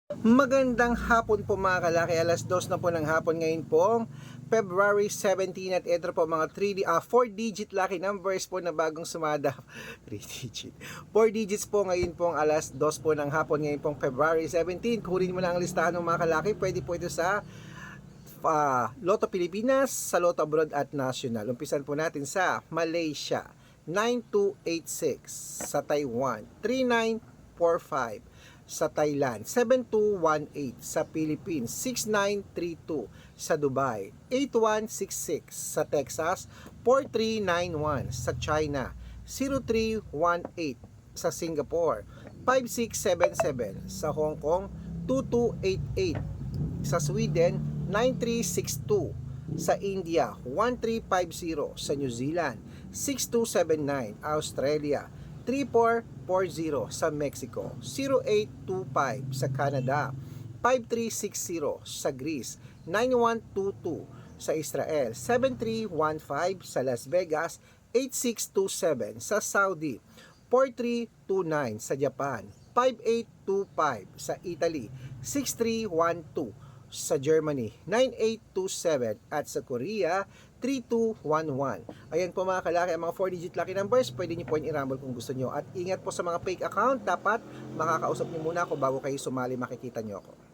Magandang hapon po mga kalaki, alas 2 na po ng hapon ngayon pong February 17 at ito po mga 4 digit lucky numbers po na bagong sumada 3 digit 4 digits po ngayon pong alas 2 po ng hapon ngayon pong February 17. Kunin mo lang ang listahan ng mga kalaki, pwede po ito sa Lotto Pilipinas, sa Lotto Abroad at National. Umpisan po natin sa Malaysia 9286, sa Taiwan 3945, sa Thailand 7218, sa Philippines 6932, sa Dubai 8166, sa Texas 4391, sa China 0318, sa Singapore 5677, sa Hong Kong 2288, sa Sweden 9362, sa India 1350, sa New Zealand 6279, Australia 3440, sa Mexico 0825, sa Canada 5360, sa Greece 9122, sa Israel 7315, sa Las Vegas 8627, sa Saudi 4329, sa Japan 5825, sa Italy 6312, sa Germany 9827, at sa Korea 3211. Ayan po mga kalaki ang mga 4-digit lucky numbers. Pwede nyo po yung i-rumble kung gusto nyo. At ingat po sa mga fake account. Dapat makakausap nyo muna ako bago kayo sumali, makikita nyo ako.